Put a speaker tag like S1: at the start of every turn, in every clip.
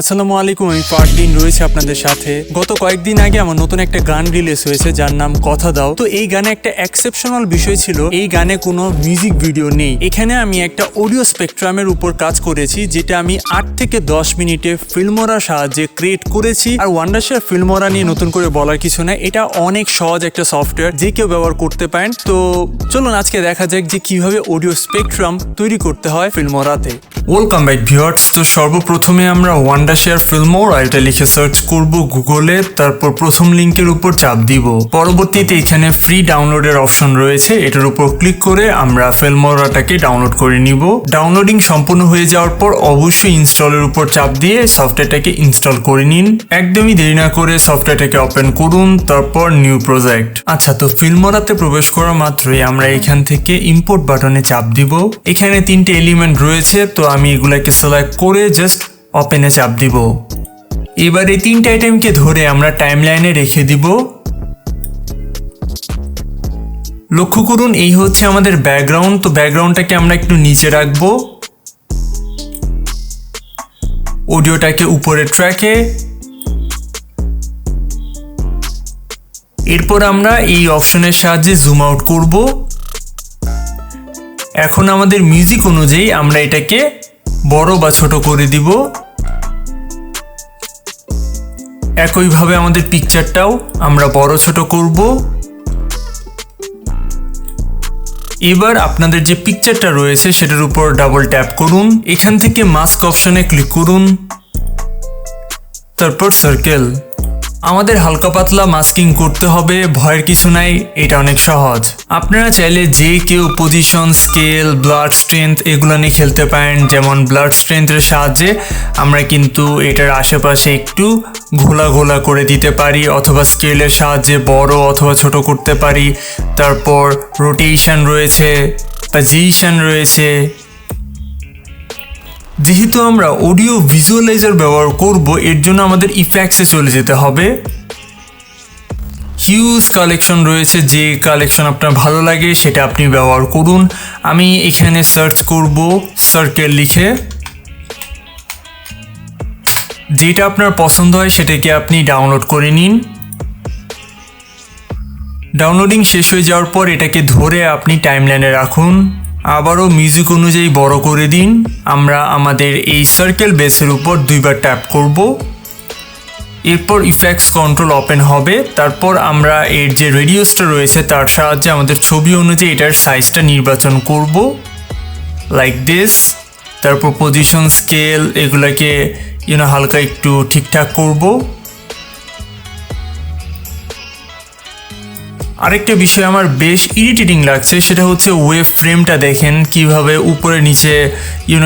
S1: আসসালামু আলাইকুম, আমি ফারদিন রয়েছে আপনাদের সাথে। গত কয়েকদিন আগে আমার নতুন একটা গান রিলিজ হয়েছে যার নাম কথা দাও। তো এই গানে একটা এক্সেপশনাল বিষয় ছিল, এই গানে কোনো মিউজিক ভিডিও নেই। এখানে আমি একটা অডিও স্পেকট্রামের উপর কাজ করেছি, যেটা আমি 8 থেকে 10 মিনিটে ফিল্মোরার সাহায্যে ক্রিয়েট করেছি। আর ওয়ান্ডারশেয়ার ফিল্মোরা নিয়ে নতুন করে বলার কিছু নাই, এটা অনেক সহজ একটা সফটওয়্যার, যে কেউ ব্যবহার করতে পারেন। তো চলুন আজকে দেখা যাক যে কিভাবে অডিও স্পেকট্রাম তৈরি করতে হয় ফিল্মোরাতে। Welcome back viewers. তো সর্বপ্রথমে আমরা ওয়ান্ডারশেয়ার ফিল্মোরা এটা লিখে সার্চ করব গুগলে, তারপর প্রথম লিঙ্কের উপর চাপ দিব। পরবর্তীতে এখানে ফ্রি ডাউনলোডের অপশন রয়েছে, এটার উপর ক্লিক করে আমরা ফিল্মোরাটাকে ডাউনলোড করে নিব। ডাউনলোডিং সম্পূর্ণ হয়ে যাওয়ার পর অবশ্যই ইনস্টলের উপর চাপ দিয়ে সফটওয়্যারটাকে ইনস্টল করে নিন। একদমই দেরি না করে সফটওয়্যারটাকে ওপেন করুন, তারপর নিউ প্রজেক্ট। আচ্ছা, তো ফিল্মোরাতে প্রবেশ করা মাত্রই আমরা এখান থেকে ইম্পোর্ট বাটনে চাপ দিব। এখানে 3টে এলিমেন্ট রয়েছে, তো আমি এগুলাকে সিলেক্ট করে জাস্ট ওপেনে চাপ দিব। এবার এই 3টে আইটেমকে ধরে আমরা টাইমলাইনে রেখে দিব। লক্ষ্য করুন, এই হচ্ছে আমাদের ব্যাকগ্রাউন্ড। তো ব্যাকগ্রাউন্ডটাকে আমরা একটু নিচে রাখবো, অডিওটাকে উপরের ট্র্যাকে। এরপর আমরা এই অপশনের সাহায্যে জুম আউট করব। এখন আমাদের মিউজিক অনুযায়ী আমরা এটাকে বড় বা ছোট করে দিব। একইভাবে আমাদের পিকচারটাও আমরা বড় ছোট করব। এবার আপনাদের যে পিকচারটা রয়েছে সেটার উপর ডাবল ট্যাপ করুন, এখান থেকে মাস্ক অপশনে ক্লিক করুন, তারপর সার্কেল। আমাদের হালকা পাতলা মাস্কিং করতে হবে, ভয়ের কিছু নাই, এটা অনেক সহজ। আপনারা চাইলে যে কেউ পজিশন, স্কেল, ব্লাড স্ট্রেংথ এগুলো নিয়ে খেলতে পারেন। যেমন ব্লাড স্ট্রেংথের সাহায্যে আমরা কিন্তু এটার আশেপাশে একটু ঘোলা ঘোলা করে দিতে পারি, অথবা স্কেলের সাহায্যে বড় অথবা ছোট করতে পারি। তারপর রোটেশন রয়েছে, পজিশন রয়েছে। যেহেতু আমরা অডিও ভিজুয়ালাইজার ব্যবহার করব, এর জন্য আমাদের ইফেক্টসে চলে যেতে হবে। হিউজ কালেকশন রয়েছে, যে কালেকশন আপনার ভালো লাগে সেটা আপনি ব্যবহার করুন। আমি এখানে সার্চ করব সার্কেল লিখে। যেটা আপনার পছন্দ হয় সেটাকে আপনি ডাউনলোড করে নিন। ডাউনলোডিং শেষ হয়ে যাওয়ার পর এটাকে ধরে আপনি টাইমলাইনে রাখুন। আবারও মিউজিক অনুযায়ী বড় করে দিন। আমরা আমাদের এই সার্কেল বেসের উপর 2বার ট্যাপ করব। এরপর ইফেক্টস কন্ট্রোল ওপেন হবে। তারপর আমরা এর যে রেডিয়াসটা রয়েছে তার সাহায্যে আমাদের ছবি অনুযায়ী এটার সাইজটা নির্বাচন করব, লাইক দিস। তারপর পজিশন, স্কেল এগুলাকে হালকা একটু ঠিকঠাক করব। আরেকটা বিষয় আমার বেশ ইরিটেটিং লাগছে, সেটা হচ্ছে ওয়েভ ফ্রেমটা দেখেন কিভাবে উপরে নিচে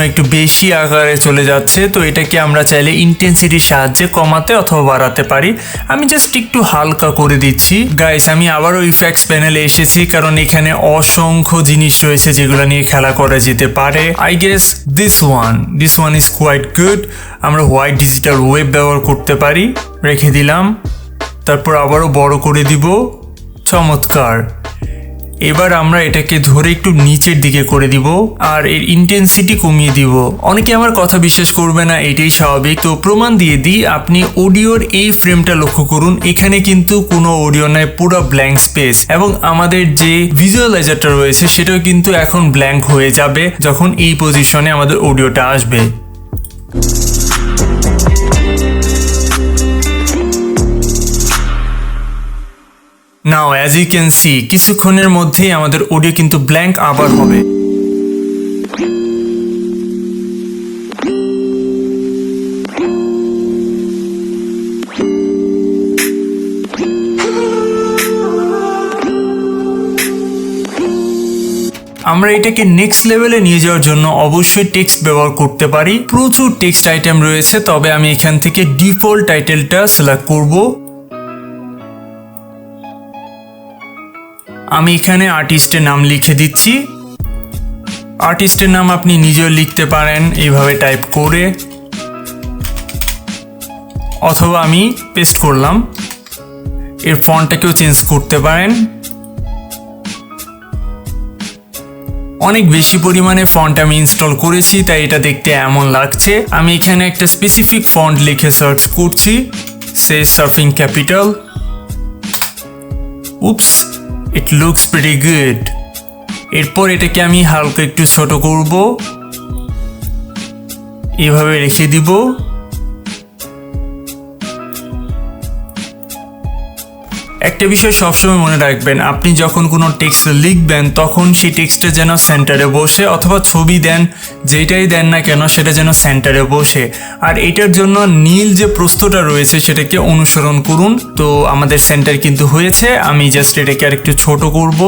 S1: একটু বেশি আকারে চলে যাচ্ছে। তো এটাকে আমরা চাইলে ইন্টেন্সিটির সাহায্যে কমাতে অথবা বাড়াতে পারি। আমি জাস্ট একটু হালকা করে দিচ্ছি। গাইস, আমি আবারও ইফেক্টস প্যানেলে এসেছি, কারণ এখানে অসংখ্য জিনিস রয়েছে যেগুলো নিয়ে খেলা করা যেতে পারে। I guess this one is quite good. আমরা হোয়াইট ডিজিটাল ওয়েভ ব্যবহার করতে পারি। রেখে দিলাম, তারপর আবারও বড় করে দিব। চমৎকার। এবার আমরা এটাকে ধরে একটু নিচের দিকে করে দিব আর এর ইন্টেন্সিটি কমিয়ে দিব। অনেকে আমার কথা বিশ্বাস করবে না, এটাই স্বাভাবিক। তো প্রমাণ দিয়ে দিই, আপনি অডিওর এই ফ্রেমটা লক্ষ্য করুন, এখানে কিন্তু কোনো অডিও নাই, পুরো ব্ল্যাঙ্ক স্পেস। এবং আমাদের যে ভিজুয়ালাইজারটা রয়েছে সেটাও কিন্তু এখন ব্ল্যাঙ্ক হয়ে যাবে যখন এই পজিশনে আমাদের অডিওটা আসবে। নাও অ্যাজ ইউ ক্যান সি, কিছুক্ষণের মধ্যেই আমাদের অডিও কিন্তু ব্ল্যাঙ্ক আবার হবে। আমরা এটাকে নেক্সট লেভেলে নিয়ে যাওয়ার জন্য অবশ্যই টেক্সট ব্যবহার করতে পারি। প্রচুর টেক্সট আইটেম রয়েছে, তবে আমি এখান থেকে ডিফল্ট টাইটেলটা সিলেক্ট করব। আমি এখানে আর্টিস্টের নাম লিখে দিচ্ছি। আর্টিস্টের নাম আপনি নিজেও লিখতে পারেন এইভাবে টাইপ করে, অথবা আমি পেস্ট করলাম। এর ফন্টটাকেও চেঞ্জ করতে পারেন। অনেক বেশি পরিমাণে ফন্ট আমি ইনস্টল করেছি, তাই এটা দেখতে এমন লাগছে। আমি এখানে একটা স্পেসিফিক ফন্ট লিখে সার্চ করছি, সে surfing capital. Oops, it looks pretty good. এরপর এটাকে আমি হালকা একটু ছোট করব, এভাবে রেখে দিব। একটা বিষয় সবসময় মনে রাখবেন, আপনি যখন কোনো টেক্সট লিখবেন তখন সেই টেক্সটটা যেন সেন্টারে বসে, অথবা ছবি দেন, যেটাই দেন না কেন সেটা যেন সেন্টারে বসে। আর এটার জন্য নীল যে প্রস্থটা রয়েছে সেটাকে অনুসরণ করুন। তো আমাদের সেন্টার কিন্তু হয়েছে, আমি জাস্ট এটাকে আর একটু ছোট করব।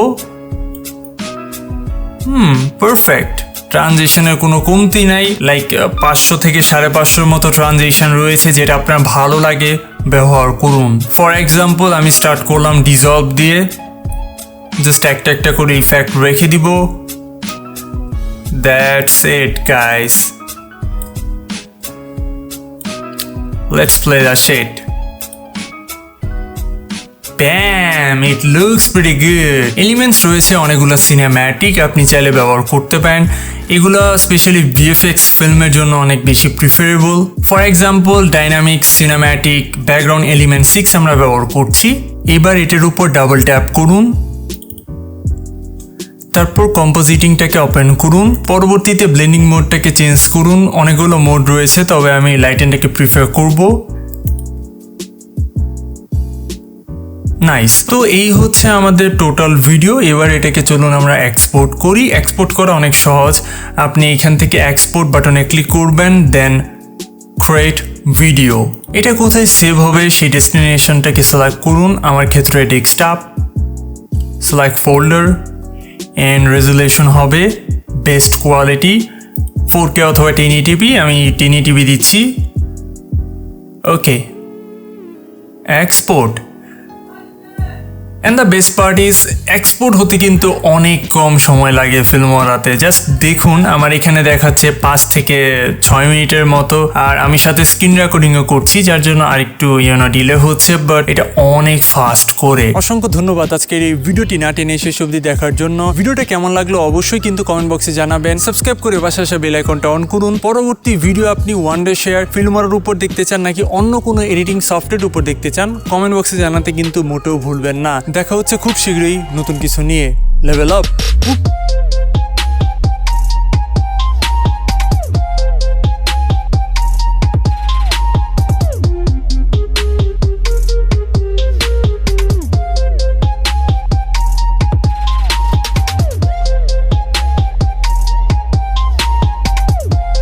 S1: পারফেক্ট। ট্রানজিশনের কোনো কমতি নাই, লাইক 500 থেকে 550 মতো ট্রানজিশন রয়েছে, যেটা আপনার ভালো লাগে ব্যবহার করুন। ফর এক্সাম্পল আমি স্টার্ট করলাম ডিজলভ দিয়ে, জাস্ট একটা একটা করে ইফেক্ট রেখে দিব। That's it guys, let's play the shade. Bam! It looks pretty good. Elements রয়েছে অনেকগুলো সিনেম্যাটিক, আপনি চাইলে ব্যবহার করতে পারেন। এগুলো স্পেশালি ভিএফএক্স ফিল্মের জন্য অনেক বেশি preferable. For example dynamic cinematic background element 6 আমরা ব্যবহার করছি। এবার এটার উপর ডাবল ট্যাপ করুন, তারপর কম্পোজিটিংটাকে ওপেন করুন। পরবর্তীতে ব্লেন্ডিং মোডটাকে চেঞ্জ করুন। অনেকগুলো মোড রয়েছে, তবে আমি লাইটেনটাকে প্রিফার করব। নাইস। তো এই হচ্ছে আমাদের টোটাল ভিডিও। এবার এটাকে চলুন আমরা এক্সপোর্ট করি। এক্সপোর্ট করা অনেক সহজ। আপনি এখান থেকে এক্সপোর্ট বাটনে ক্লিক করবেন, দেন ক্রিয়েট ভিডিও। এটা কোথায় সেভ হবে সেই ডেস্টিনেশনটাকে সিলেক্ট করুন। আমার ক্ষেত্রে desktop, select folder, and resolution হবে বেস্ট কোয়ালিটি 4K অথবা 1080p। আমি 1080p দিচ্ছি। Okay, export. And the best part is, export হতে কিন্তু অনেক কম সময় লাগে ফিল্মোরাতে। জাস্ট দেখুন, আমার এখানে দেখাচ্ছে 5 থেকে 6 মিনিটের মতো, আর আমি সাথে স্ক্রিন রেকর্ডিংও করছি, যার জন্য আরেকটু ডিলে হচ্ছে, বাট এটা অনেক ফাস্ট করে। অসংখ্য ধন্যবাদ আজকের এই ভিডিওটি না টেনে শেষ অবধি দেখার জন্য। ভিডিওটা কেমন লাগলো অবশ্যই কিন্তু কমেন্ট বক্সে জানাবেন। সাবস্ক্রাইব করে পাশে আসা বেল আইকনটা অন করুন। পরবর্তী ভিডিও আপনি ওয়ান ডে শেয়ার ফিল্মোরার উপর দেখতে চান নাকি অন্য কোনো এডিটিং সফটওয়্যার উপর দেখতে চান, কমেন্ট বক্সে জানাতে কিন্তু মোটেও ভুলবেন না। দেখা হচ্ছে খুব শীঘ্রই নতুন কিছু নিয়ে। Level up.